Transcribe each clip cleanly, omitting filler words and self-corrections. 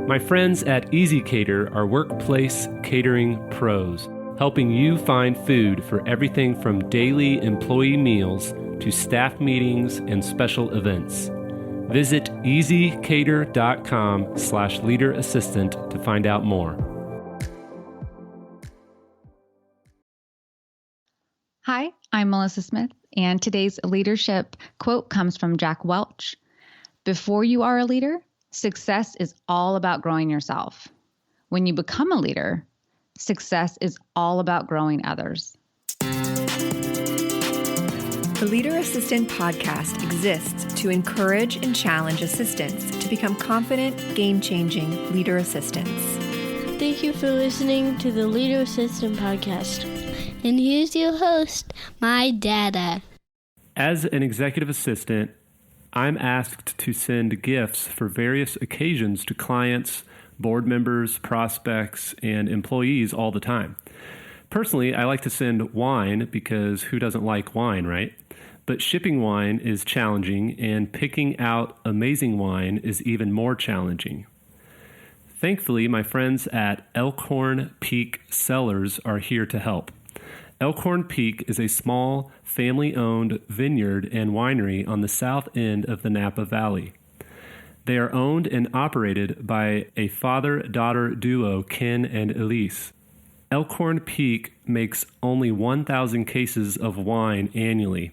My friends at Easy Cater are workplace catering pros, helping you find food for everything from daily employee meals to staff meetings and special events. Visit easycater.com/leaderassistant to find out more. Hi, I'm Melissa Smith, and today's leadership quote comes from Jack Welch. Before you are a leader, success is all about growing yourself. When you become a leader, success is all about growing others. The Leader Assistant podcast exists to encourage and challenge assistants to become confident, game-changing leader assistants. Thank you for listening to the Leader Assistant podcast. And here's your host, my dada. As an executive assistant, I'm asked to send gifts for various occasions to clients, board members, prospects, and employees all the time. Personally, I like to send wine because who doesn't like wine, right? But shipping wine is challenging, and picking out amazing wine is even more challenging. Thankfully, my friends at Elkhorn Peak Cellars are here to help. Elkhorn Peak is a small, family-owned vineyard and winery on the south end of the Napa Valley. They are owned and operated by a father-daughter duo, Ken and Elise. Elkhorn Peak makes only 1,000 cases of wine annually.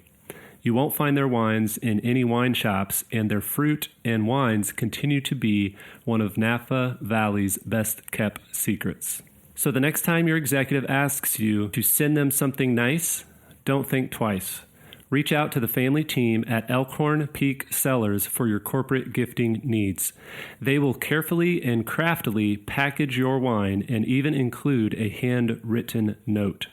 You won't find their wines in any wine shops, and their fruit and wines continue to be one of Napa Valley's best-kept secrets. So the next time your executive asks you to send them something nice, don't think twice. Reach out to the family team at Elkhorn Peak Cellars for your corporate gifting needs. They will carefully and craftily package your wine and even include a handwritten note.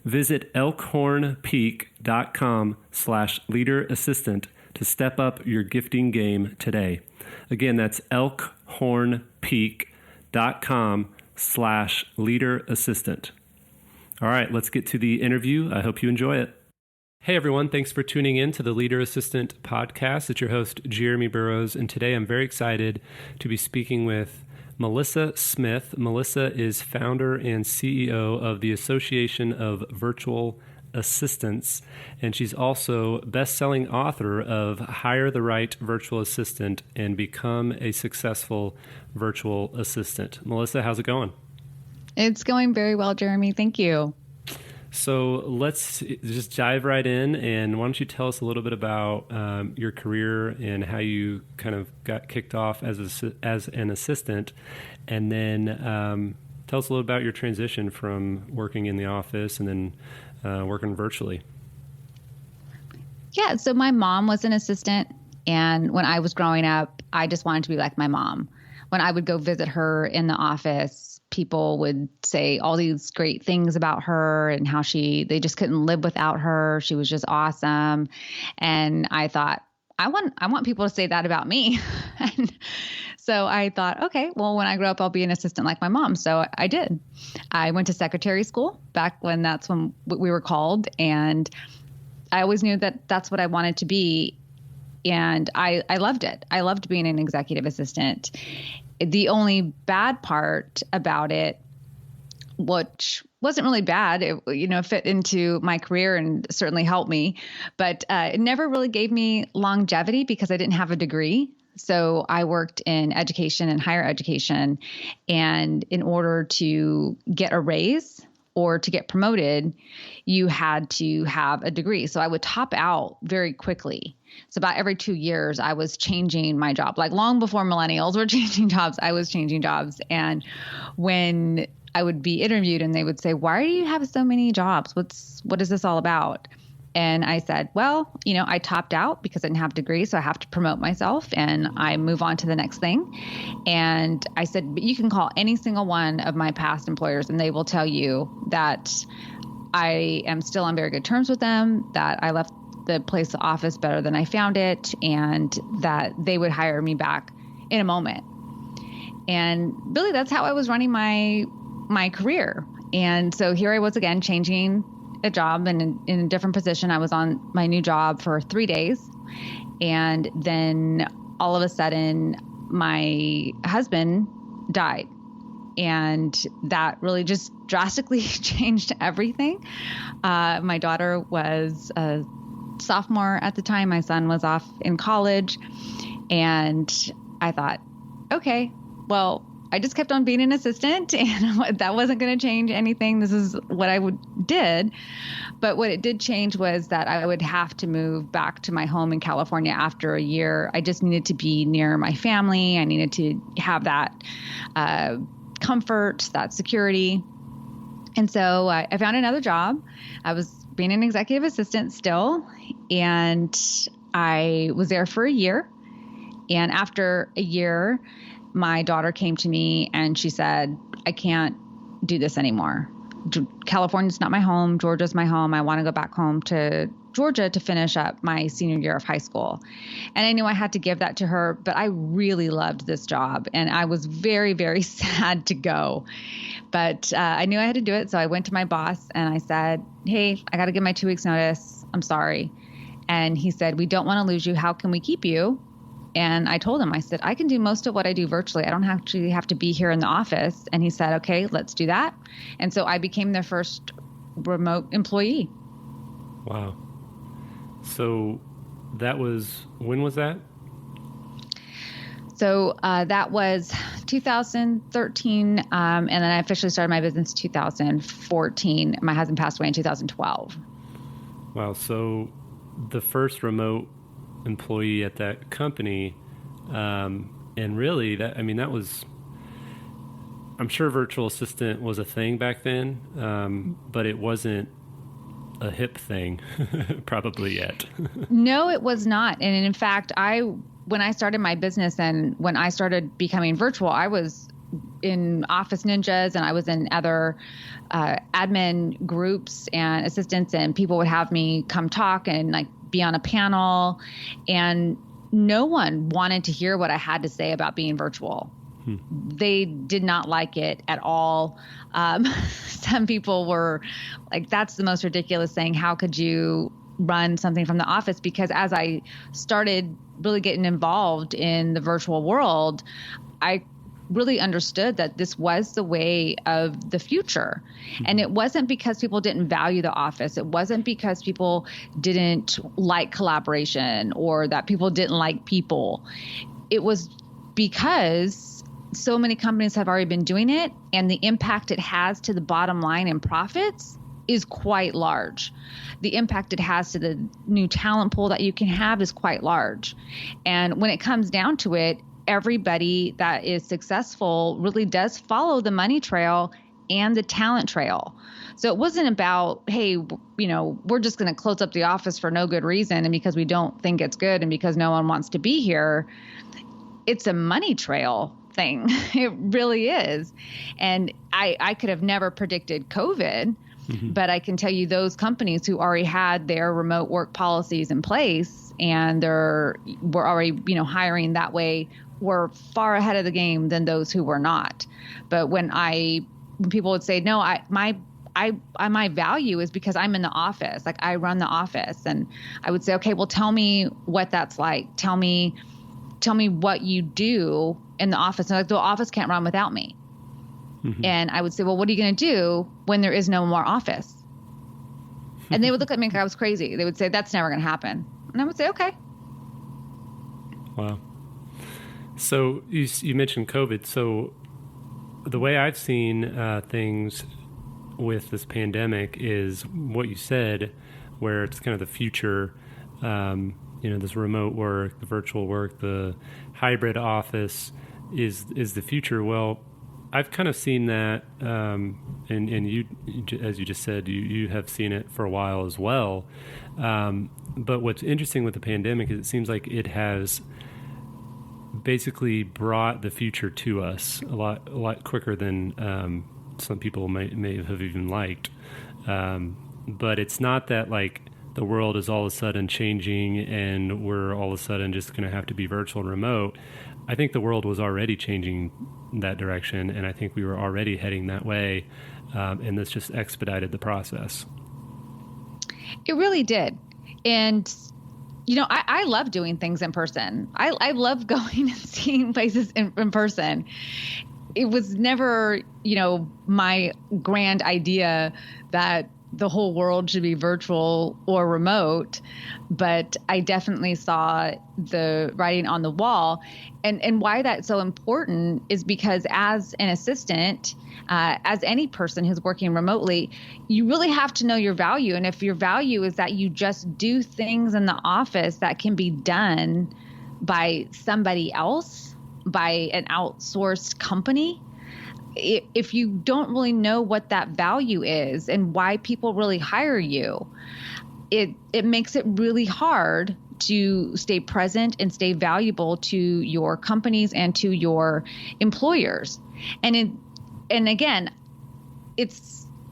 Visit elkhornpeak.com/leaderassistant to step up your gifting game today. Again, that's elkhornpeak.com/leaderassistant. All right, let's get to the interview. I hope you enjoy it. Hey everyone, thanks for tuning in to the Leader Assistant podcast. It's your host, Jeremy Burrows, and today I'm very excited to be speaking with Melissa Smith. Melissa is founder and CEO of the Association of Virtual Assistants, and she's also best-selling author of Hire the Right Virtual Assistant and Become a Successful Virtual Assistant. Melissa, how's it going? It's going very well, Jeremy. Thank you. So let's just dive right in, and why don't you tell us a little bit about your career and how you kind of got kicked off as an assistant, and then tell us a little about your transition from working in the office and then working virtually. Yeah, so my mom was an assistant, and when I was growing up, I just wanted to be like my mom. When I would go visit her in the office, people would say all these great things about her and how they just couldn't live without her. She was just awesome. And I thought, I want people to say that about me. And so I thought, okay, well, when I grow up, I'll be an assistant like my mom. So I did. I went to secretary school back when that's when we were called. And I always knew that that's what I wanted to be. And I loved it. I loved being an executive assistant. The only bad part about it, which wasn't really bad, it fit into my career and certainly helped me, but it never really gave me longevity because I didn't have a degree. So I worked in education and higher education, and in order to get a raise or to get promoted, you had to have a degree. So I would top out very quickly. So about every 2 years, I was changing my job. Like long before millennials were changing jobs, I was changing jobs. And when I would be interviewed and they would say, why do you have so many jobs? What is this all about? And I said, well, I topped out because I didn't have a degree, so I have to promote myself and I move on to the next thing. And I said, but you can call any single one of my past employers and they will tell you that I am still on very good terms with them, that I left the place, the office better than I found it, and that they would hire me back in a moment. And really, that's how I was running my career. And so here I was again, changing a job and in a different position. I was on my new job for 3 days. And then all of a sudden my husband died. And that really just drastically changed everything. My daughter was a sophomore at the time. My son was off in college. And I thought, okay, well, I just kept on being an assistant, and that wasn't going to change anything. This is what I did. But what it did change was that I would have to move back to my home in California after a year. I just needed to be near my family. I needed to have that comfort, that security. And so I found another job. I was being an executive assistant still, and I was there for a year. And after a year, my daughter came to me and she said, I can't do this anymore. California's not my home. Georgia's my home. I want to go back home to Georgia to finish up my senior year of high school. And I knew I had to give that to her, but I really loved this job. And I was very, very sad to go. But I knew I had to do it. So I went to my boss and I said, hey, I got to give my 2 weeks notice. I'm sorry. And he said, we don't want to lose you. How can we keep you? And I told him, I said, I can do most of what I do virtually. I don't actually have to be here in the office. And he said, okay, let's do that. And so I became their first remote employee. Wow. So when was that? So that was 2013. And then I officially started my business 2014. My husband passed away in 2012. Wow. So the first remote employee at that company, and really that was, I'm sure virtual assistant was a thing back then, but it wasn't a hip thing probably yet. No, it was not. And in fact, when I started my business and when I started becoming virtual, I was in Office Ninjas and I was in other admin groups and assistants, and people would have me come talk and like be on a panel, and no one wanted to hear what I had to say about being virtual. They did not like it at all. Some people were like, that's the most ridiculous thing. How could you run something from the office? Because as I started really getting involved in the virtual world, I really understood that this was the way of the future. And it wasn't because people didn't value the office. It wasn't because people didn't like collaboration or that people didn't like people. It was because so many companies have already been doing it, and the impact it has to the bottom line and profits is quite large. The impact it has to the new talent pool that you can have is quite large. And when it comes down to it, everybody that is successful really does follow the money trail and the talent trail. So it wasn't about, hey, we're just going to close up the office for no good reason and because we don't think it's good and because no one wants to be here. It's a money trail thing. It really is. And I could have never predicted COVID, but I can tell you those companies who already had their remote work policies in place and were already, hiring that way were far ahead of the game than those who were not. But when people would say, no, my value is because I'm in the office, like I run the office, and I would say, okay, well, tell me what that's like. Tell me what you do in the office. And like, the office can't run without me. And I would say, well, what are you going to do when there is no more office? And they would look at me like I was crazy. They would say, that's never going to happen. And I would say, okay. Wow. So you mentioned COVID. So the way I've seen things with this pandemic is what you said, where it's kind of the future, this remote work, the virtual work, the hybrid office is the future. Well, I've kind of seen that, and you, as you just said, you have seen it for a while as well. But what's interesting with the pandemic is it seems like it has basically brought the future to us a lot quicker than some people may have even liked. But it's not that like the world is all of a sudden changing and we're all of a sudden just going to have to be virtual and remote. I think the world was already changing that direction, and I think we were already heading that way, and this just expedited the process. It really did. And I love doing things in person. I love going and seeing places in person. It was never, my grand idea that the whole world should be virtual or remote, but I definitely saw the writing on the wall. And why that's so important is because as an assistant, as any person who's working remotely, you really have to know your value. And if your value is that you just do things in the office that can be done by somebody else, by an outsourced company, if you don't really know what that value is and why people really hire you, it makes it really hard to stay present and stay valuable to your companies and to your employers. And again,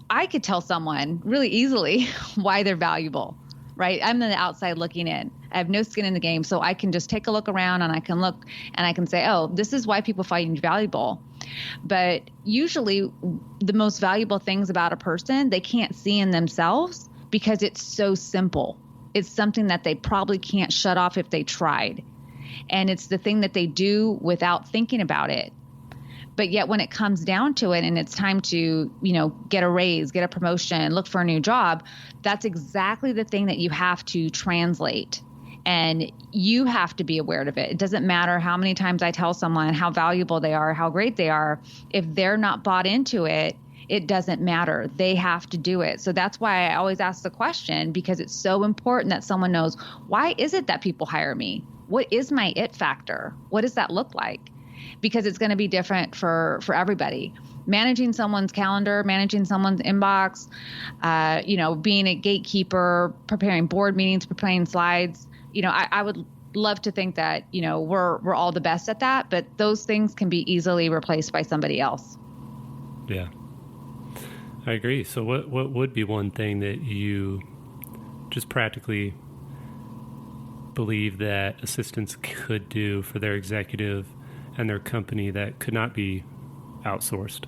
I could tell someone really easily why they're valuable, right? I'm on the outside looking in. I have no skin in the game, so I can just take a look around and I can look and I can say, oh, this is why people find you valuable. But usually the most valuable things about a person, they can't see in themselves because it's so simple. It's something that they probably can't shut off if they tried. And it's the thing that they do without thinking about it. But yet when it comes down to it and it's time to, get a raise, get a promotion, look for a new job, that's exactly the thing that you have to translate. And you have to be aware of it. It doesn't matter how many times I tell someone how valuable they are, how great they are. If they're not bought into it, it doesn't matter. They have to do it. So that's why I always ask the question, because it's so important that someone knows, why is it that people hire me? What is my it factor? What does that look like? Because it's going to be different for everybody. Managing someone's calendar, managing someone's inbox, being a gatekeeper, preparing board meetings, preparing slides. I would love to think that, we're all the best at that, but those things can be easily replaced by somebody else. Yeah, I agree. So what would be one thing that you just practically believe that assistants could do for their executive and their company that could not be outsourced?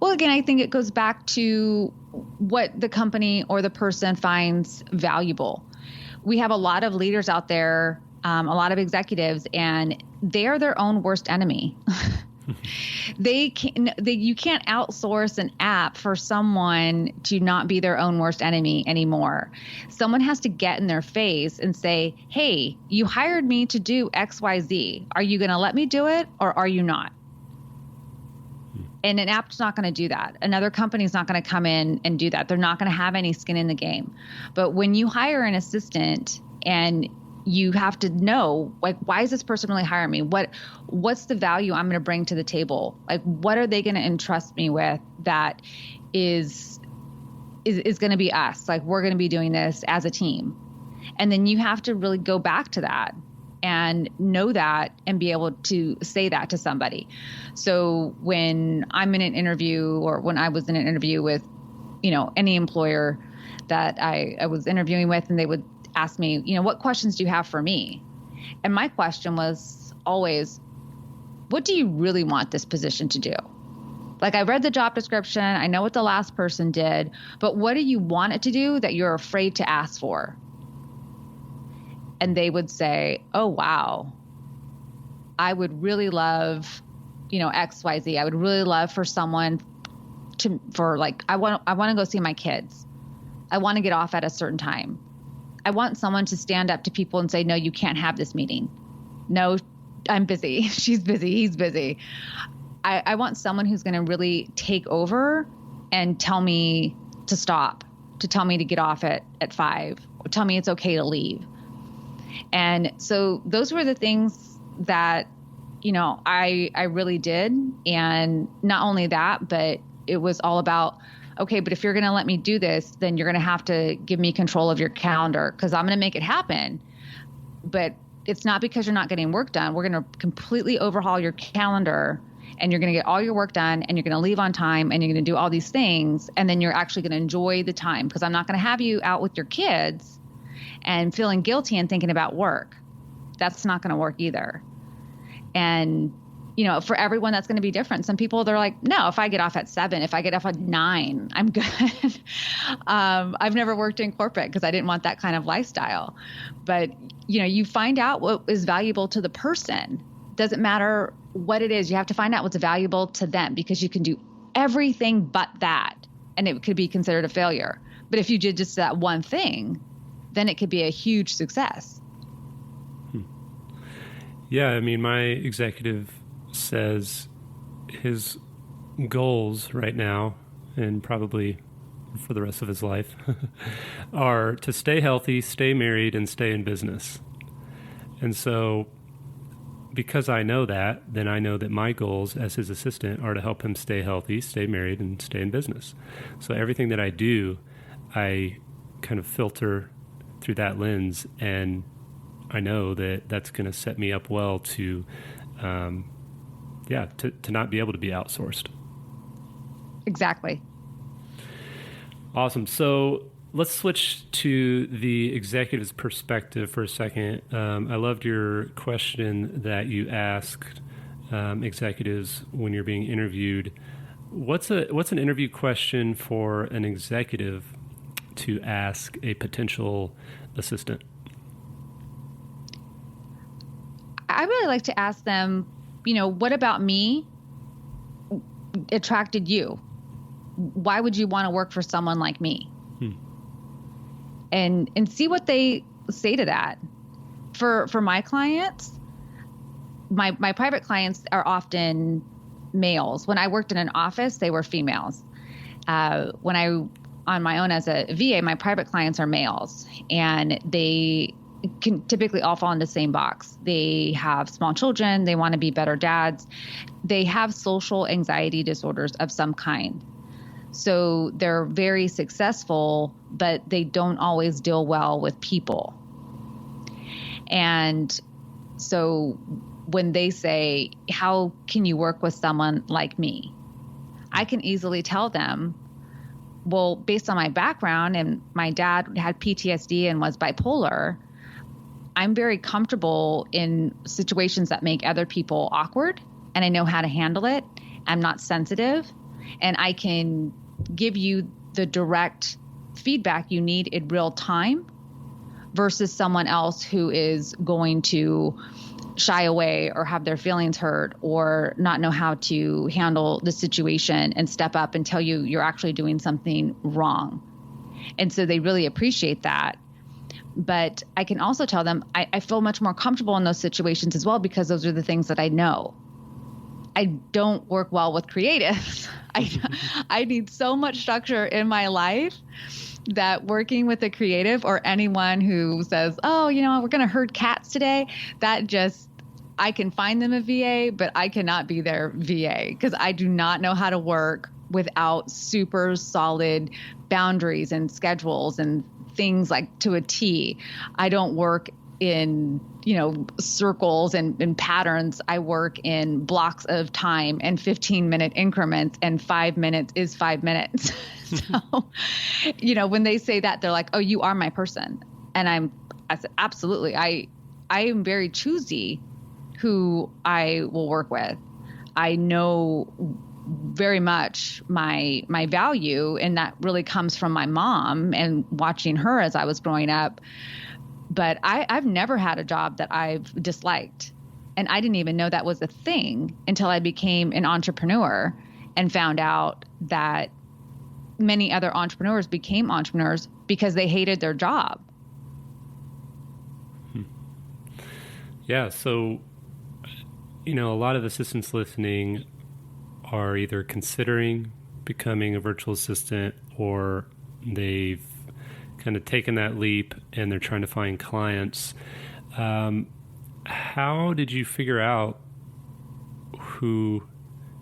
Well, again, I think it goes back to what the company or the person finds valuable. We have a lot of leaders out there, a lot of executives, and they are their own worst enemy. You can't outsource an app for someone to not be their own worst enemy anymore. Someone has to get in their face and say, hey, you hired me to do XYZ. Are you going to let me do it or are you not? And an app's not going to do that. Another company's not going to come in and do that. They're not going to have any skin in the game. But when you hire an assistant and you have to know, like, why is this person really hiring me? What's the value I'm going to bring to the table? Like, what are they going to entrust me with that is going to be us? Like, we're going to be doing this as a team. And then you have to really go back to that and know that and be able to say that to somebody. So when I'm in an interview or when I was in an interview with, any employer that I was interviewing with, and they would ask me, what questions do you have for me? And my question was always, what do you really want this position to do? Like, I read the job description, I know what the last person did, but what do you want it to do that you're afraid to ask for? And they would say, oh, wow, I would really love, XYZ. I would really love for someone I want to go see my kids. I want to get off at a certain time. I want someone to stand up to people and say, no, you can't have this meeting. No, I'm busy. She's busy. He's busy. I want someone who's going to really take over and tell me to stop, to tell me to get off at 5, or tell me it's okay to leave. And so those were the things that, I really did. And not only that, but it was all about, okay, but if you're going to let me do this, then you're going to have to give me control of your calendar because I'm going to make it happen. But it's not because you're not getting work done. We're going to completely overhaul your calendar and you're going to get all your work done and you're going to leave on time and you're going to do all these things. And then you're actually going to enjoy the time because I'm not going to have you out with your kids and feeling guilty and thinking about work. That's not going to work either. And for everyone, that's going to be different. Some people, they're like, no, if I get off at 7, if I get off at 9, I'm good. I've never worked in corporate because I didn't want that kind of lifestyle. But, you find out what is valuable to the person. Doesn't matter what it is. You have to find out what's valuable to them, because you can do everything but that, and it could be considered a failure. But if you did just that one thing, then it could be a huge success. Yeah, I mean, my executive says his goals right now, and probably for the rest of his life, are to stay healthy, stay married, and stay in business. And so because I know that, then I know that my goals as his assistant are to help him stay healthy, stay married, and stay in business. So everything that I do, I kind of filter through that lens, and I know that that's going to set me up well to not be able to be outsourced. Exactly. Awesome. So let's switch to the executive's perspective for a second. I loved your question that you asked executives when you're being interviewed. What's an interview question for an executive to ask a potential assistant? I really like to ask them, what about me attracted you? Why would you want to work for someone like me? And see what they say to that. For my clients, my private clients are often males. When I worked in an office, they were females. When I on my own as a VA, my private clients are males, and they can typically all fall in the same box. They have small children. They want to be better dads. They have social anxiety disorders of some kind. So they're very successful, but they don't always deal well with people. And so when they say, how can you work with someone like me? I can easily tell them, well, based on my background, and my dad had PTSD and was bipolar, I'm very comfortable in situations that make other people awkward, and I know how to handle it. I'm not sensitive, and I can give you the direct feedback you need in real time versus someone else who is going to shy away or have their feelings hurt or not know how to handle the situation and step up and tell you you're actually doing something wrong. And so they really appreciate that. But I can also tell them I feel much more comfortable in those situations as well, because those are the things that I know. I don't work well with creatives. I need so much structure in my life that working with a creative or anyone who says, oh, we're going to herd cats today, I can find them a VA, but I cannot be their VA because I do not know how to work without super solid boundaries and schedules and things like to a T. I don't work in, circles and patterns. I work in blocks of time and 15-minute increments, and 5 minutes is 5 minutes. So, when they say that, they're like, oh, you are my person. And I said, absolutely. I am very choosy who I will work with. I know very much my value, and that really comes from my mom and watching her as I was growing up. But I've never had a job that I've disliked. And I didn't even know that was a thing until I became an entrepreneur and found out that many other entrepreneurs became entrepreneurs because they hated their job. Yeah. So, a lot of assistants listening are either considering becoming a virtual assistant, or they've kind of taken that leap and they're trying to find clients. How did you figure out who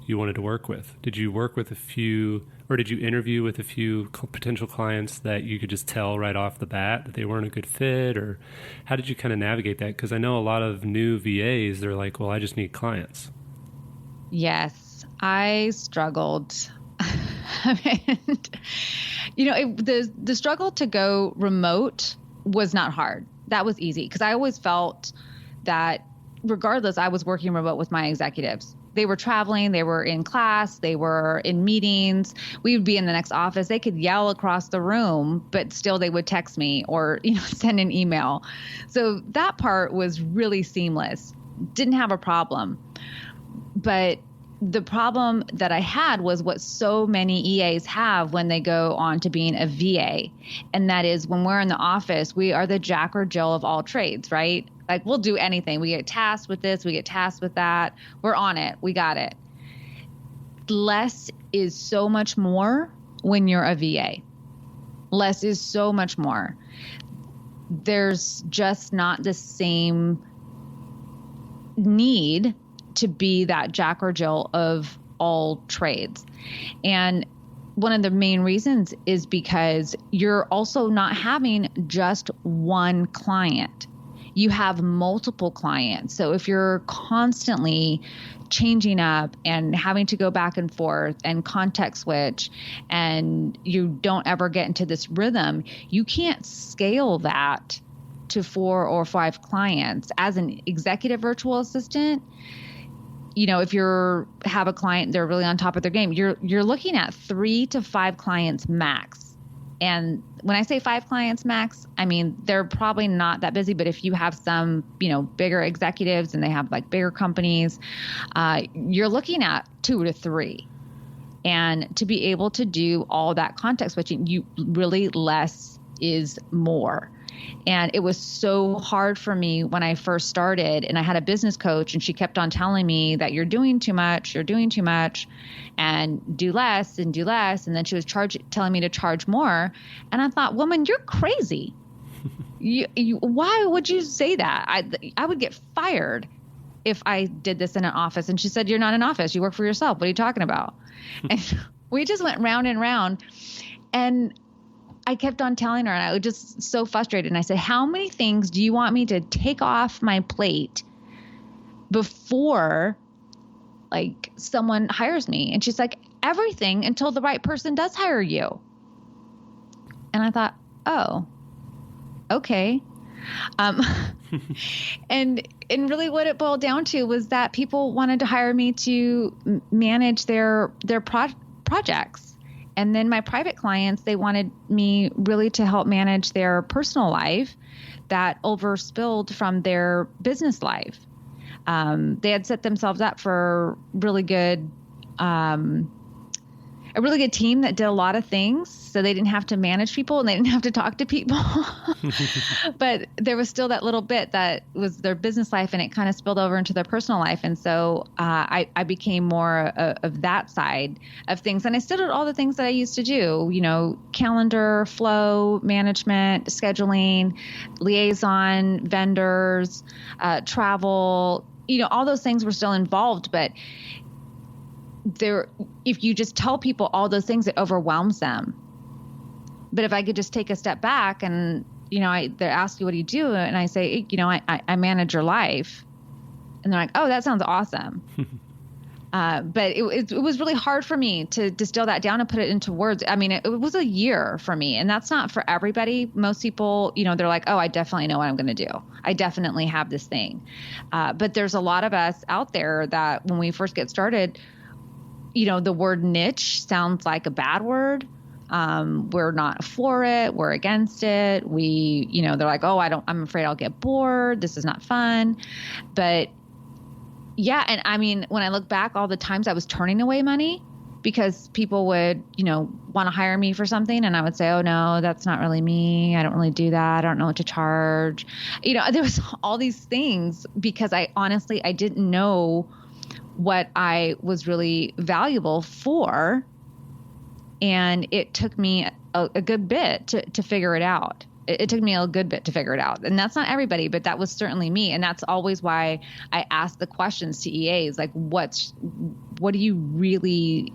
you wanted to work with? Did you work with a few, or did you interview with a few potential clients that you could just tell right off the bat that they weren't a good fit? Or how did you kind of navigate that? Because I know a lot of new VAs, they're like, well, I just need clients. Yes, I struggled. The struggle to go remote was not hard. That was easy because I always felt that regardless, I was working remote with my executives. they were traveling, they were in class, they were in meetings. We would be in the next office. They could yell across the room, but still they would text me or, send an email. So that part was really seamless. Didn't have a problem. But the problem that I had was what so many EAs have when they go on to being a VA. And that is when we're in the office, we are the Jack or Jill of all trades, right? Like we'll do anything. We get tasked with this, we get tasked with that. We're on it. We got it. Less is so much more when you're a VA. Less is so much more. There's just not the same need to be that Jack or Jill of all trades. And one of the main reasons is because you're also not having just one client. You have multiple clients. So if you're constantly changing up and having to go back and forth and context switch, and you don't ever get into this rhythm, you can't scale that to 4 or 5 clients. As an executive virtual assistant, if have a client, they're really on top of their game, you're looking at 3 to 5 clients max. And when I say 5 clients max, I mean, they're probably not that busy, but if you have some, bigger executives and they have like bigger companies, you're looking at 2 to 3. And to be able to do all that context switching, you really less is more. And it was so hard for me when I first started, and I had a business coach and she kept on telling me that you're doing too much, and do less and do less. And then she was telling me to charge more. And I thought, woman, you're crazy. Why would you say that? I would get fired if I did this in an office. And she said, you're not in an office. You work for yourself. What are you talking about? And we just went round and round. And I kept on telling her, and I was just so frustrated. And I said, how many things do you want me to take off my plate before someone hires me? And she's like, everything until the right person does hire you. And I thought, oh, okay. And really what it boiled down to was that people wanted to hire me to manage their projects. And then my private clients, they wanted me really to help manage their personal life that overspilled from their business life. They had set themselves up for a really good team that did a lot of things. So they didn't have to manage people and they didn't have to talk to people. But there was still that little bit that was their business life, and it kind of spilled over into their personal life. And so I became more of that side of things. And I still did all the things that I used to do, calendar, flow, management, scheduling, liaison, vendors, travel, all those things were still involved. But if you just tell people all those things, it overwhelms them. But if I could just take a step back and, they ask you, what do you do? And I say, I manage your life. And they're like, oh, that sounds awesome. But it was really hard for me to distill that down and put it into words. I mean, it was a year for me, and that's not for everybody. Most people, they're like, oh, I definitely know what I'm going to do. I definitely have this thing. But there's a lot of us out there that when we first get started, the word niche sounds like a bad word. We're not for it. We're against it. They're like, oh, I'm afraid I'll get bored. This is not fun. But yeah. And I mean, when I look back, all the times I was turning away money because people would, want to hire me for something. And I would say, oh no, that's not really me. I don't really do that. I don't know what to charge. There was all these things because I didn't know what I was really valuable for. And it took me a good bit to figure it out. It took me a good bit to figure it out. And that's not everybody, but that was certainly me. And that's always why I ask the questions to EAs, like, what are you really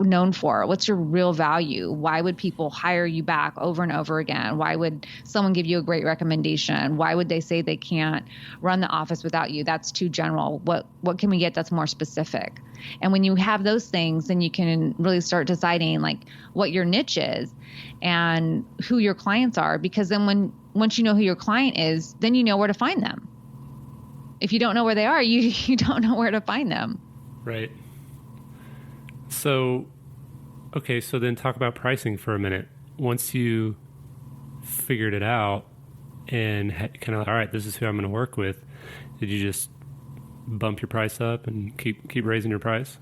known for? What's your real value? Why would people hire you back over and over again? Why would someone give you a great recommendation? Why would they say they can't run the office without you? That's too general. What can we get that's more specific? And when you have those things, then you can really start deciding like what your niche is and who your clients are, because then once you know who your client is, then you know where to find them. If you don't know where they are, you don't know where to find them. Right. So, okay, so then talk about pricing for a minute. Once you figured it out and kind of like, all right, this is who I'm going to work with, did you just bump your price up and keep raising your price?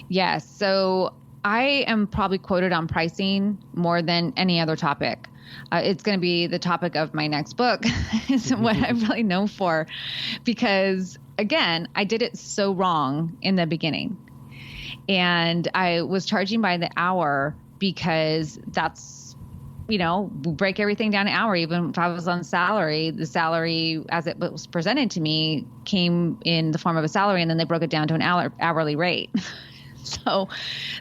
Yes. So I am probably quoted on pricing more than any other topic. It's going to be the topic of my next book is what I'm really known for, because again, I did it so wrong in the beginning, and I was charging by the hour because that's, we break everything down an hour. Even if I was on salary, the salary as it was presented to me came in the form of a salary, and then they broke it down to an hourly rate. So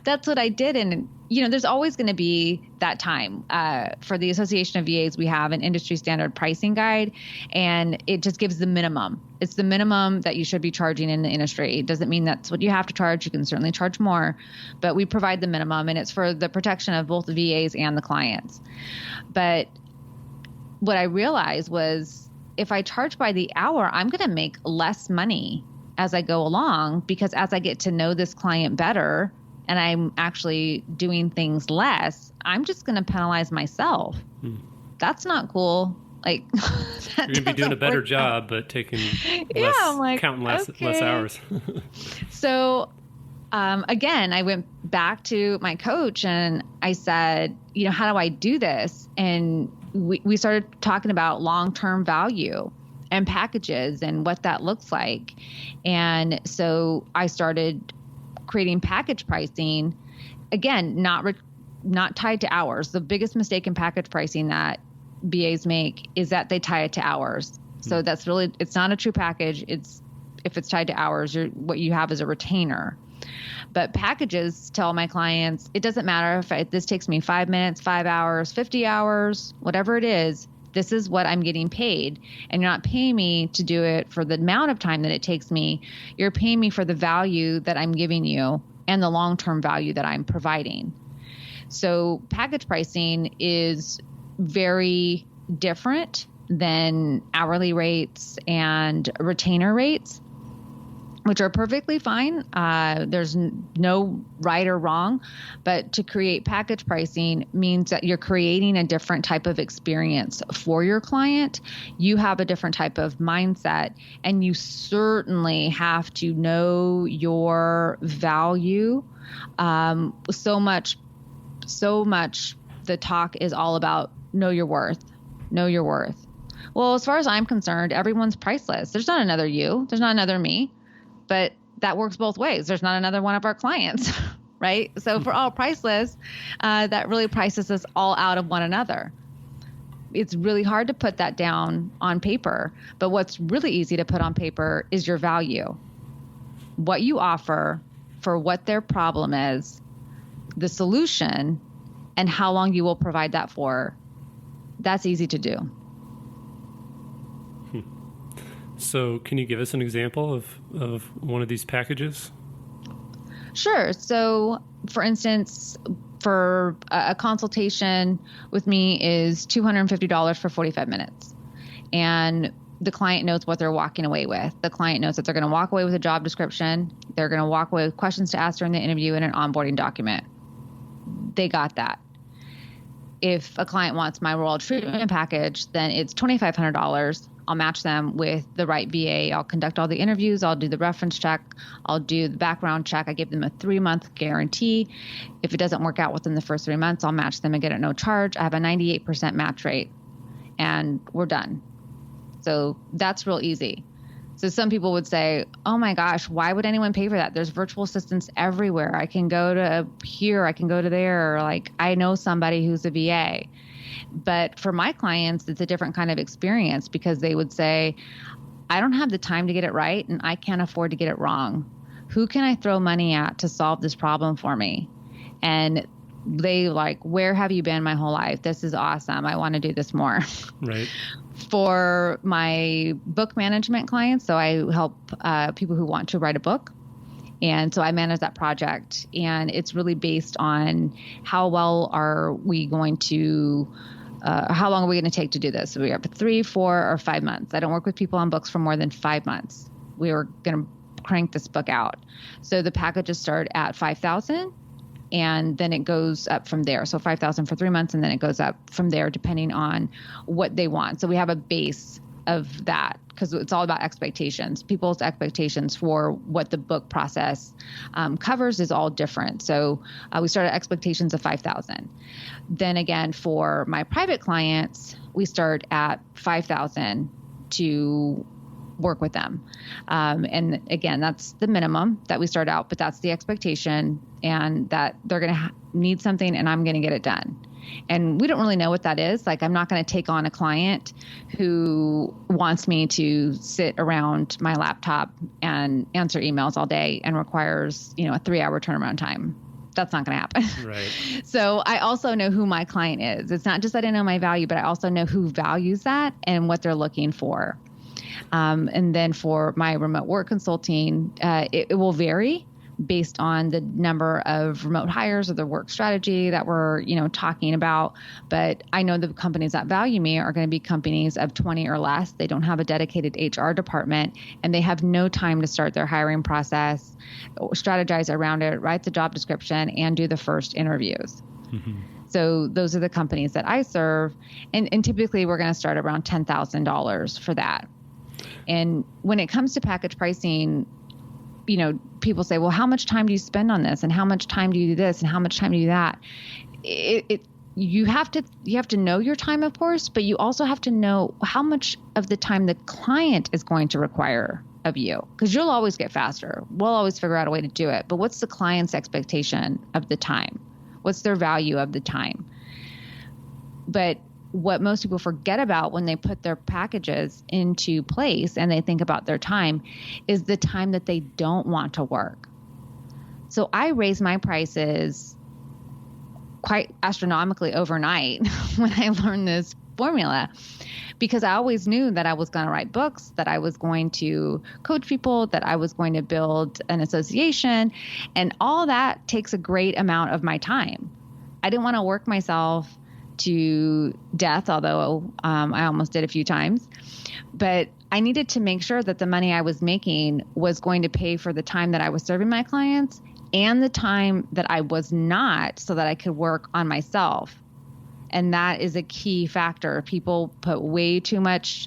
that's what I did. And, there's always going to be that time. For the Association of VAs, we have an industry standard pricing guide, and it just gives the minimum. It's the minimum that you should be charging in the industry. It doesn't mean that's what you have to charge. You can certainly charge more, but we provide the minimum, and it's for the protection of both the VAs and the clients. But what I realized was if I charge by the hour, I'm going to make less money as I go along, because as I get to know this client better and I'm actually doing things less, I'm just going to penalize myself. That's not cool. Like, you're going to be doing a better job, but taking less, counting less hours. So, again, I went back to my coach and I said, how do I do this? And we started talking about long-term value and packages and what that looks like. And so I started creating package pricing, again, not tied to hours. The biggest mistake in package pricing that VAs make is that they tie it to hours. So that's really, it's not a true package. If it's tied to hours, what you have is a retainer. But packages tell my clients, it doesn't matter if this takes me 5 minutes, 5 hours, 50 hours, whatever it is, this is what I'm getting paid. And you're not paying me to do it for the amount of time that it takes me. You're paying me for the value that I'm giving you and the long-term value that I'm providing. So package pricing is very different than hourly rates and retainer rates, which are perfectly fine. There's no right or wrong, but to create package pricing means that you're creating a different type of experience for your client. You have a different type of mindset, and you certainly have to know your value. So much the talk is all about know your worth, know your worth. Well, as far as I'm concerned, everyone's priceless. There's not another you. There's not another me. But that works both ways. There's not another one of our clients, right? So if we're all priceless, that really prices us all out of one another. It's really hard to put that down on paper. But what's really easy to put on paper is your value, what you offer for what their problem is, the solution, and how long you will provide that for. That's easy to do. So can you give us an example of one of these packages? Sure. So for instance, for a consultation with me is $250 for 45 minutes. And the client knows what they're walking away with. The client knows that they're going to walk away with a job description. They're going to walk away with questions to ask during the interview and an onboarding document. They got that. If a client wants my rural treatment package, then it's $2,500. I'll match them with the right VA. I'll conduct all the interviews. I'll do the reference check. I'll do the background check. I give them a 3-month guarantee. If it doesn't work out within the first 3 months, I'll match them and get it no charge. I have a 98% match rate, and we're done. So that's real easy. So some people would say, oh my gosh, why would anyone pay for that? There's virtual assistants everywhere. I can go to here, I can go to there. Or like, I know somebody who's a VA. But for my clients, it's a different kind of experience, because they would say, I don't have the time to get it right, and I can't afford to get it wrong. Who can I throw money at to solve this problem for me? And they like, where have you been my whole life? This is awesome. I want to do this more. Right. For my book management clients, so I help people who want to write a book. And so I manage that project, and it's really based on how well are we going to, how long are we going to take to do this? So we have 3, 4, or 5 months. I don't work with people on books for more than 5 months. We are going to crank this book out. So the packages start at $5,000 and then it goes up from there. So $5,000 for 3 months and then it goes up from there depending on what they want. So we have a base of that because it's all about expectations. People's expectations for what the book process covers is all different. So we start at expectations of $5,000. Then again, for my private clients, we start at $5,000 to work with them. And again, that's the minimum that we start out, but that's the expectation and that they're going to need something and I'm going to get it done. And we don't really know what that is. Like, I'm not going to take on a client who wants me to sit around my laptop and answer emails all day and requires, a 3-hour turnaround time. That's not going to happen. Right. So I also know who my client is. It's not just that I know my value, but I also know who values that and what they're looking for. And then for my remote work consulting, it will vary based on the number of remote hires or the work strategy that we're, talking about. But I know the companies that value me are going to be companies of 20 or less. They don't have a dedicated HR department and they have no time to start their hiring process, strategize around it, write the job description, and do the first interviews. Mm-hmm. So those are the companies that I serve. And typically we're going to start around $10,000 for that. And when it comes to package pricing, people say, well, how much time do you spend on this? And how much time do you do this? And how much time do you do that? You have to know your time, of course, but you also have to know how much of the time the client is going to require of you, because you'll always get faster. We'll always figure out a way to do it. But what's the client's expectation of the time? What's their value of the time? But what most people forget about when they put their packages into place and they think about their time is the time that they don't want to work. So I raised my prices quite astronomically overnight when I learned this formula, because I always knew that I was going to write books, that I was going to coach people, that I was going to build an association, and all that takes a great amount of my time. I didn't want to work myself to death, although I almost did a few times. But I needed to make sure that the money I was making was going to pay for the time that I was serving my clients and the time that I was not, so that I could work on myself. And that is a key factor. People put way too much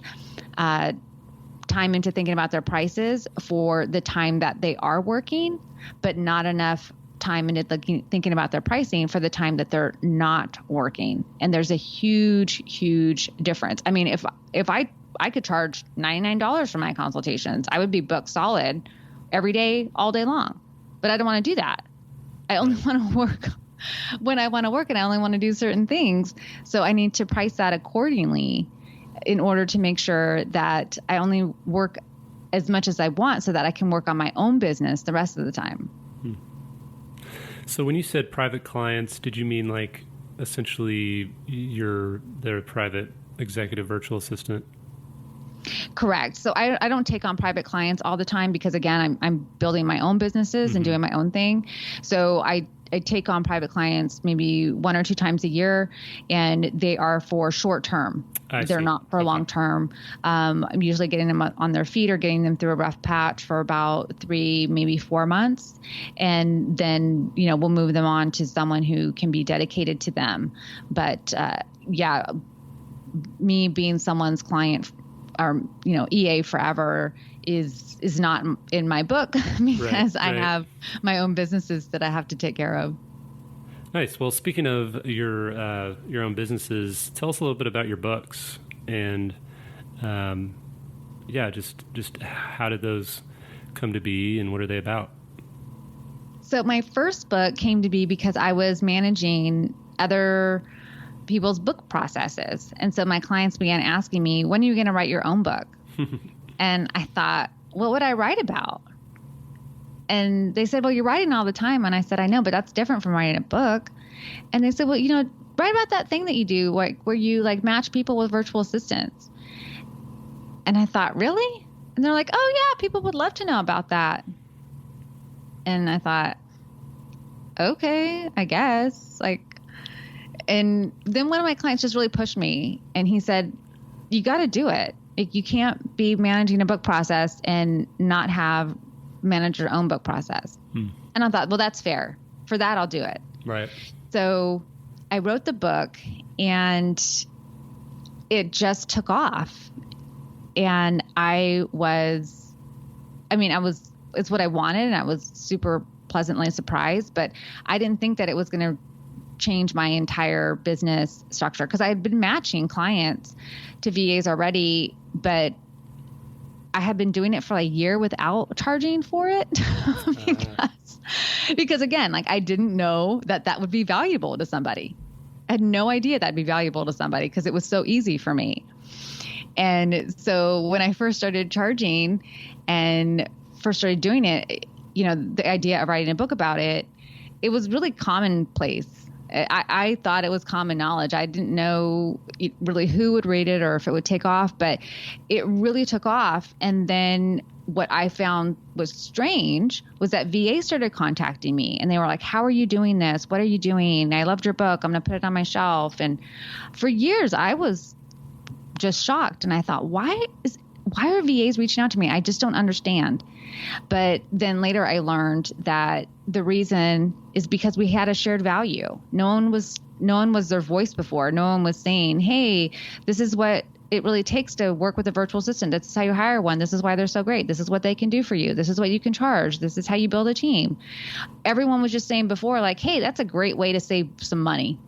time into thinking about their prices for the time that they are working, but not enough time into thinking about their pricing for the time that they're not working. And there's a huge, huge difference. I mean, if I could charge $99 for my consultations, I would be booked solid every day, all day long. But I don't want to do that. I only want to work when I want to work, and I only want to do certain things. So I need to price that accordingly in order to make sure that I only work as much as I want so that I can work on my own business the rest of the time. So when you said private clients, did you mean like essentially their private executive virtual assistant? Correct. So I don't take on private clients all the time because, again, I'm building my own businesses and doing my own thing. So I take on private clients maybe 1 or 2 times a year, and they are for short term. They're not for long term. I'm usually getting them on their feet or getting them through a rough patch for about 3, maybe 4 months. And then, we'll move them on to someone who can be dedicated to them. But me being someone's client or, EA forever is not in my book because I have my own businesses that I have to take care of. Nice. Well, speaking of your own businesses, tell us a little bit about your books and, just how did those come to be and what are they about? So my first book came to be because I was managing other people's book processes. And so my clients began asking me, when are you going to write your own book? And I thought, what would I write about? And they said, well, you're writing all the time. And I said, I know, but that's different from writing a book. And they said, well, write about that thing that you do, where you match people with virtual assistants. And I thought, really? And they're like, oh yeah, people would love to know about that. And I thought, okay, I guess. And then one of my clients just really pushed me, and he said, you got to do it. You can't be managing a book process and not have manage your own book process. And I thought, well, that's fair. For that, I'll do it. Right. So I wrote the book and it just took off. And it's what I wanted, and I was super pleasantly surprised, but I didn't think that it was going to change my entire business structure, because I had been matching clients to VAs already, but I had been doing it for a year without charging for it because again, like, I didn't know that would be valuable to somebody. I had no idea that'd be valuable to somebody because it was so easy for me. And so when I first started charging and first started doing it, the idea of writing a book about it, it was really commonplace. I thought it was common knowledge. I didn't know really who would read it or if it would take off, but it really took off. And then what I found was strange was that VA started contacting me and they were like, how are you doing this? What are you doing? I loved your book. I'm going to put it on my shelf. And for years I was just shocked. And I thought, why are VAs reaching out to me? I just don't understand. But then later I learned that the reason is because we had a shared value. No one was their voice before. No one was saying, hey, this is what it really takes to work with a virtual assistant. This is how you hire one. This is why they're so great. This is what they can do for you. This is what you can charge. This is how you build a team. Everyone was just saying before, like, hey, that's a great way to save some money.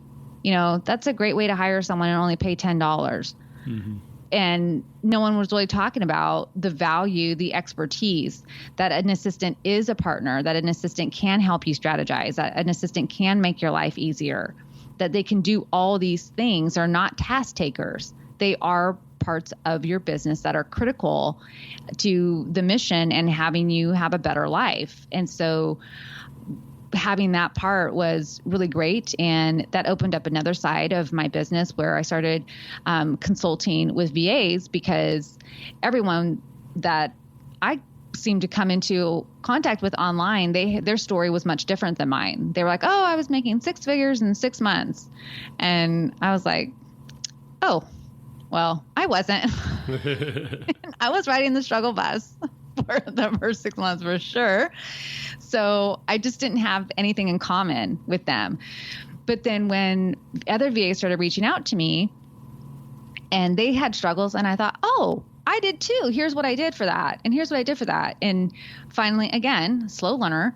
That's a great way to hire someone and only pay $10. Mm-hmm. And no one was really talking about the value, the expertise, that an assistant is a partner, that an assistant can help you strategize, that an assistant can make your life easier, that they can do all these things. They're not task takers. They are parts of your business that are critical to the mission and having you have a better life. And so having that part was really great. And that opened up another side of my business where I started consulting with VAs, because everyone that I seemed to come into contact with online, their story was much different than mine. They were like, oh, I was making 6 figures in 6 months. And I was like, oh, well, I wasn't. I was riding the struggle bus for the first 6 months for sure. So I just didn't have anything in common with them. But then when other VAs started reaching out to me and they had struggles, and I thought, oh, I did too. Here's what I did for that. And here's what I did for that. And finally, again, slow learner.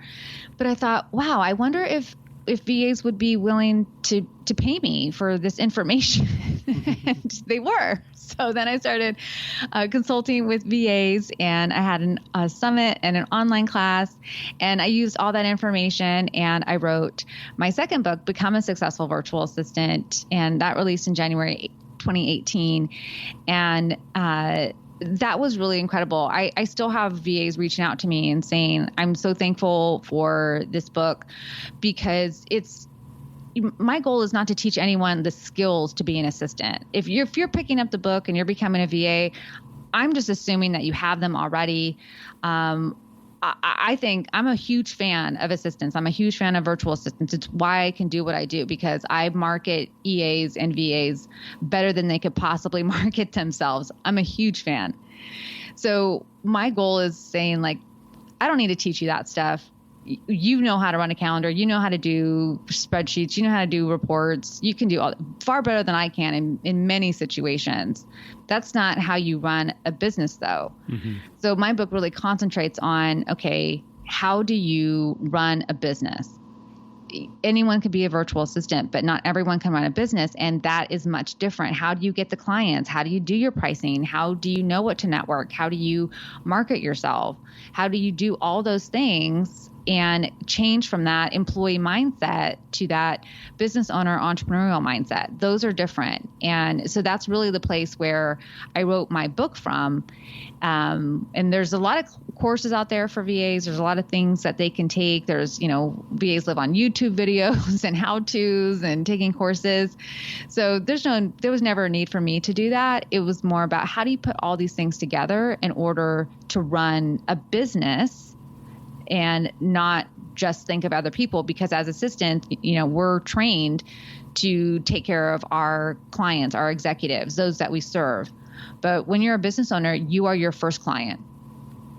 But I thought, wow, I wonder if VAs would be willing to pay me for this information. And they were. So then I started consulting with VAs, and I had a summit and an online class, and I used all that information, and I wrote my second book, Become a Successful Virtual Assistant, and that released in January 2018. And that was really incredible. I still have VAs reaching out to me and saying, I'm so thankful for this book, because my goal is not to teach anyone the skills to be an assistant. If you're picking up the book and you're becoming a VA, I'm just assuming that you have them already. I think I'm a huge fan of assistants. I'm a huge fan of virtual assistants. It's why I can do what I do, because I market EAs and VAs better than they could possibly market themselves. I'm a huge fan. So my goal is saying, like, I don't need to teach you that stuff. You know how to run a calendar. You know how to do spreadsheets. You know how to do reports. You can do far better than I can in many situations. That's not how you run a business, though. Mm-hmm. So my book really concentrates on, okay, how do you run a business? Anyone could be a virtual assistant, but not everyone can run a business. And that is much different. How do you get the clients? How do you do your pricing? How do you know what to network? How do you market yourself? How do you do all those things and change from that employee mindset to that business owner entrepreneurial mindset? Those are different. And so that's really the place where I wrote my book from. And there's a lot of courses out there for VAs. There's a lot of things that they can take. There's, VAs live on YouTube videos and how-tos and taking courses. So there was never a need for me to do that. It was more about, how do you put all these things together in order to run a business and not just think of other people? Because as assistants, we're trained to take care of our clients, our executives, those that we serve. But when you're a business owner, you are your first client.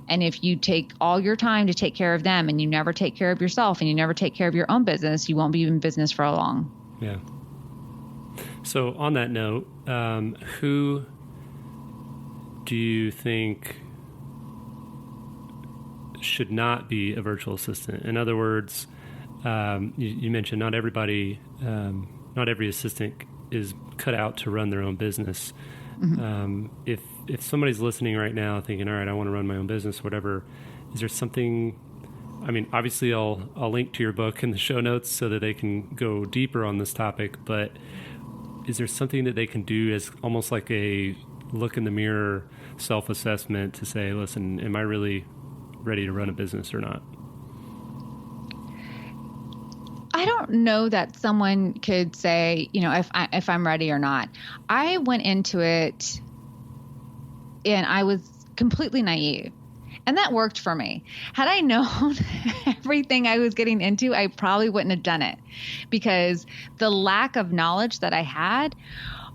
And if you take all your time to take care of them and you never take care of yourself and you never take care of your own business, you won't be in business for long. Yeah. So on that note, who do you think should not be a virtual assistant? In other words, you mentioned not everybody, not every assistant is cut out to run their own business. Mm-hmm. If somebody's listening right now thinking, all right, I want to run my own business, whatever, is there something, I mean, obviously I'll link to your book in the show notes so that they can go deeper on this topic, but is there something that they can do as almost like a look in the mirror self-assessment to say, listen, am I really ready to run a business or not? I don't know that someone could say, if I'm ready or not. I went into it and I was completely naive, and that worked for me. Had I known everything I was getting into, I probably wouldn't have done it, because the lack of knowledge that I had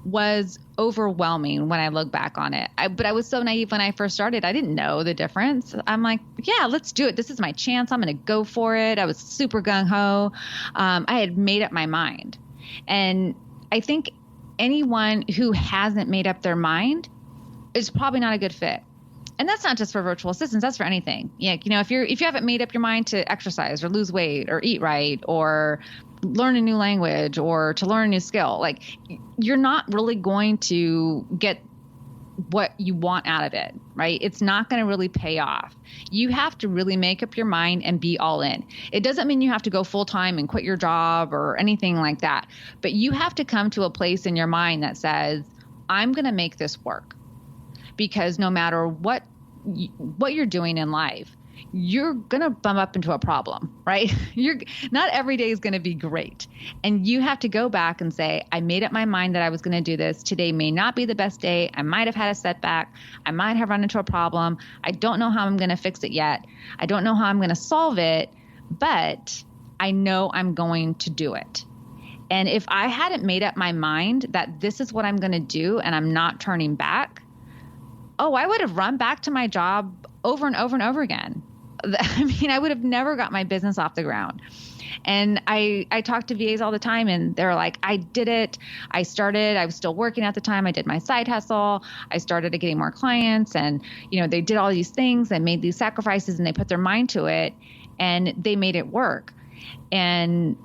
was overwhelming when I look back on it. But I was so naive when I first started. I didn't know the difference. I'm like, yeah, let's do it. This is my chance. I'm going to go for it. I was super gung-ho. I had made up my mind. And I think anyone who hasn't made up their mind is probably not a good fit. And that's not just for virtual assistants, that's for anything. Yeah, if you haven't made up your mind to exercise or lose weight or eat right or learn a new language or to learn a new skill, like, you're not really going to get what you want out of it, right? It's not going to really pay off. You have to really make up your mind and be all in. It doesn't mean you have to go full time and quit your job or anything like that, but you have to come to a place in your mind that says, I'm going to make this work. Because no matter what you're doing in life, you're going to bump up into a problem, right? Not every day is going to be great. And you have to go back and say, I made up my mind that I was going to do this. Today may not be the best day. I might have had a setback. I might have run into a problem. I don't know how I'm going to fix it yet. I don't know how I'm going to solve it, but I know I'm going to do it. And if I hadn't made up my mind that this is what I'm going to do and I'm not turning back, I would have run back to my job over and over and over again. I mean, I would have never got my business off the ground. And I talk to VAs all the time, and they're like, I did it. I was still working at the time. I did my side hustle. I started getting more clients, and, they did all these things and made these sacrifices, and they put their mind to it, and they made it work. And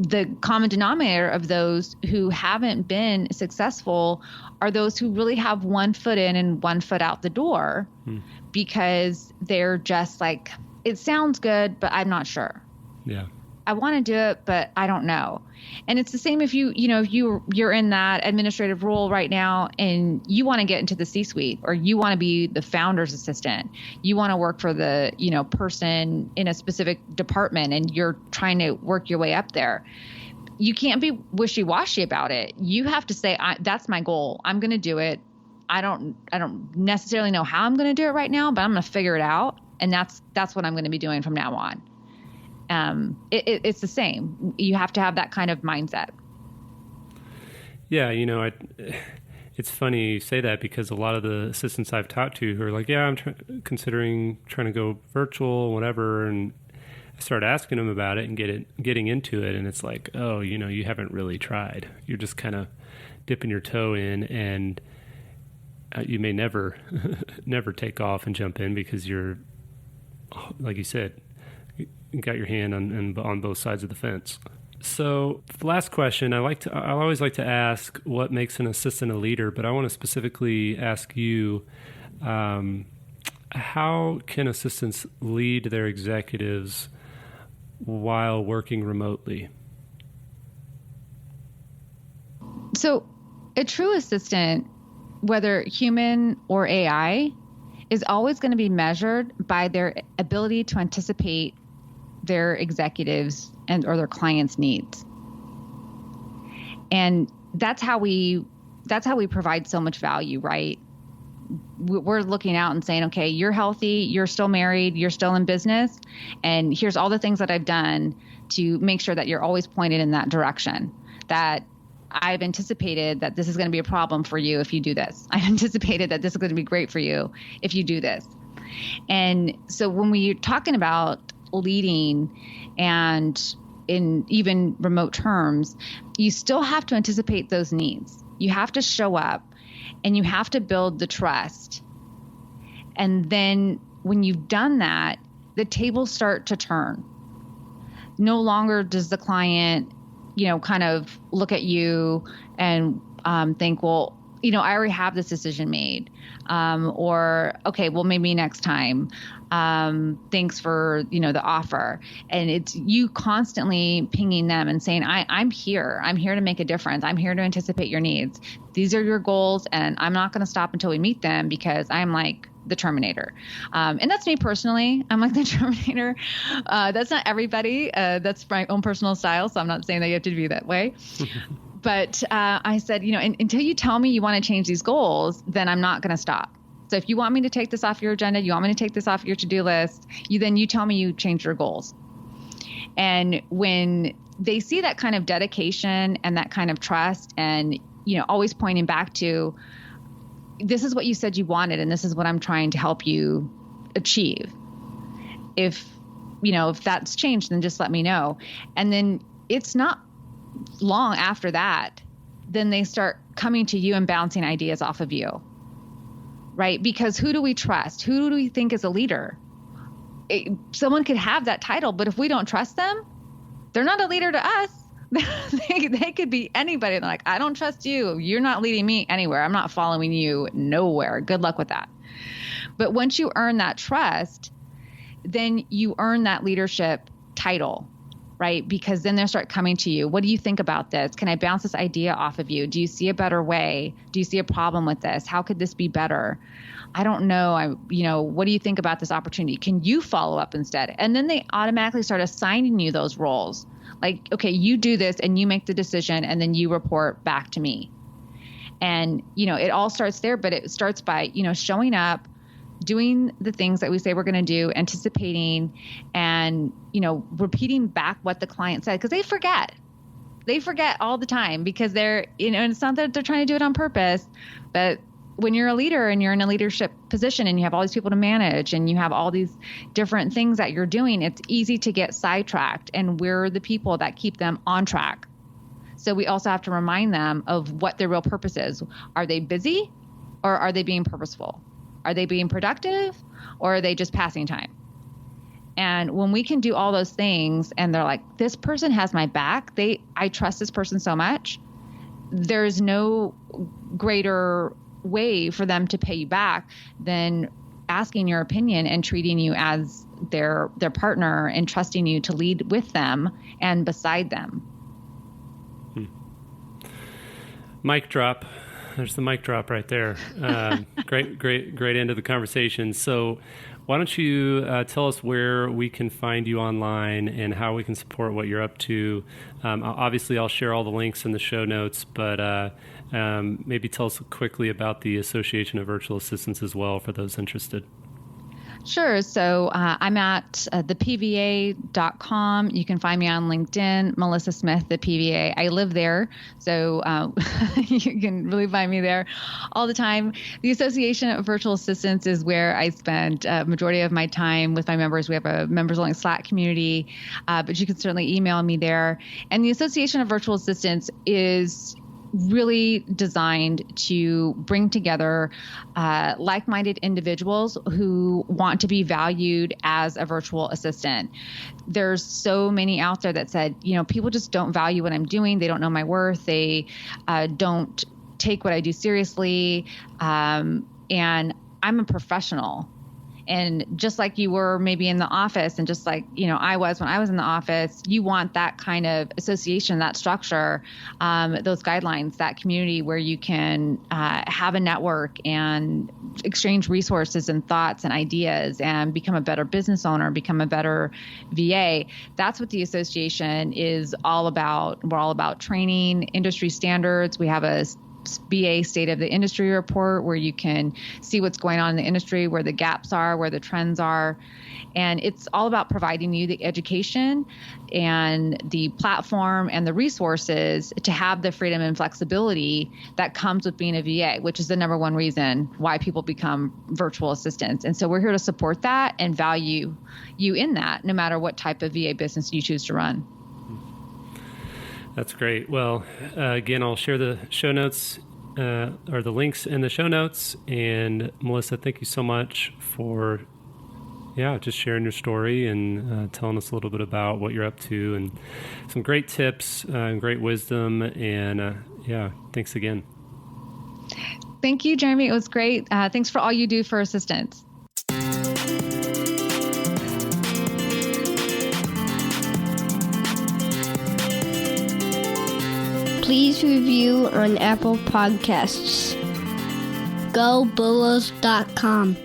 the common denominator of those who haven't been successful are those who really have one foot in and one foot out the door, because they're just like, it sounds good, but I'm not sure. Yeah. I want to do it, but I don't know. And it's the same if you're in that administrative role right now and you want to get into the C-suite, or you want to be the founder's assistant. You want to work for the, person in a specific department, and you're trying to work your way up there. You can't be wishy-washy about it. You have to say, that's my goal. I'm going to do it. I don't necessarily know how I'm going to do it right now, but I'm going to figure it out. And that's what I'm going to be doing from now on. It's the same. You have to have that kind of mindset. Yeah. It's funny you say that, because a lot of the assistants I've talked to who are like, yeah, I'm considering trying to go virtual, whatever. And I started asking them about it and getting into it. And it's like, oh, you haven't really tried. You're just kind of dipping your toe in, and you may never take off and jump in, because you're, like you said, you got your hand on both sides of the fence. So the last question, I always like to ask what makes an assistant a leader, but I want to specifically ask you, how can assistants lead their executives while working remotely? So a true assistant, whether human or AI, is always going to be measured by their ability to anticipate their executives or their clients' needs. And that's how we provide so much value, right? We're looking out and saying, okay, you're healthy, you're still married, you're still in business, and here's all the things that I've done to make sure that you're always pointed in that direction. That I've anticipated that this is going to be a problem for you if you do this. I've anticipated that this is going to be great for you if you do this. And so when we're talking about leading and in even remote terms, you still have to anticipate those needs. You have to show up and you have to build the trust. And then when you've done that, the tables start to turn. No longer does the client, kind of look at you and think, well, I already have this decision made. Or, okay, well, maybe next time. Thanks for, the offer. And it's you constantly pinging them and saying, I'm here. I'm here to make a difference. I'm here to anticipate your needs. These are your goals, and I'm not going to stop until we meet them, because I'm like the Terminator. And that's me personally. I'm like the Terminator. That's not everybody. That's my own personal style. So I'm not saying that you have to be that way. But I said, until you tell me you want to change these goals, then I'm not going to stop. So if you want me to take this off your agenda, you want me to take this off your to-do list, you tell me you change your goals. And when they see that kind of dedication and that kind of trust and, always pointing back to, this is what you said you wanted, and this is what I'm trying to help you achieve. If that's changed, then just let me know. And then it's not long after that, then they start coming to you and bouncing ideas off of you, right? Because who do we trust? Who do we think is a leader? Someone could have that title, but if we don't trust them, they're not a leader to us. They could be anybody. They're like, I don't trust you. You're not leading me anywhere. I'm not following you nowhere. Good luck with that. But once you earn that trust, then you earn that leadership title, right? Because then they'll start coming to you. What do you think about this? Can I bounce this idea off of you? Do you see a better way? Do you see a problem with this? How could this be better? I don't know. What do you think about this opportunity? Can you follow up instead? And then they automatically start assigning you those roles. Like, okay, you do this and you make the decision and then you report back to me. And, it all starts there, but it starts by, showing up, doing the things that we say we're going to do, anticipating and, repeating back what the client said, because they forget. They forget all the time because they're, and it's not that they're trying to do it on purpose, but when you're a leader and you're in a leadership position and you have all these people to manage and you have all these different things that you're doing, it's easy to get sidetracked, and we're the people that keep them on track. So we also have to remind them of what their real purpose is. Are they busy, or are they being purposeful? Are they being productive, or are they just passing time? And when we can do all those things and they're like, this person has my back, I trust this person so much, there's no greater way for them to pay you back than asking your opinion and treating you as their partner and trusting you to lead with them and beside them. Mic drop. There's the mic drop right there. Great end of the conversation. So why don't you tell us where we can find you online and how we can support what you're up to? Obviously, I'll share all the links in the show notes, but maybe tell us quickly about the Association of Virtual Assistants as well for those interested. Sure. So I'm at thepva.com. You can find me on LinkedIn, Melissa Smith, the PVA. I live there, so you can really find me there all the time. The Association of Virtual Assistants is where I spend a majority of my time with my members. We have a members-only Slack community, but you can certainly email me there. And the Association of Virtual Assistants is really designed to bring together like-minded individuals who want to be valued as a virtual assistant. There's so many out there that said, people just don't value what I'm doing. They don't know my worth. They don't take what I do seriously. And I'm a professional. And just like you were maybe in the office, and just like, I was when I was in the office, you want that kind of association, that structure, those guidelines, that community where you can have a network and exchange resources and thoughts and ideas and become a better business owner, become a better VA. That's what the association is all about. We're all about training, industry standards. We have a VA State of the Industry report, where you can see what's going on in the industry, where the gaps are, where the trends are. And it's all about providing you the education and the platform and the resources to have the freedom and flexibility that comes with being a VA, which is the number one reason why people become virtual assistants. And so we're here to support that and value you in that, no matter what type of VA business you choose to run. That's great. Well, again, I'll share the show notes or the links in the show notes. And Melissa, thank you so much for just sharing your story and telling us a little bit about what you're up to and some great tips and great wisdom. And thanks again. Thank you, Jeremy. It was great. Thanks for all you do for assistants. Please review on Apple Podcasts. GoBulls.com.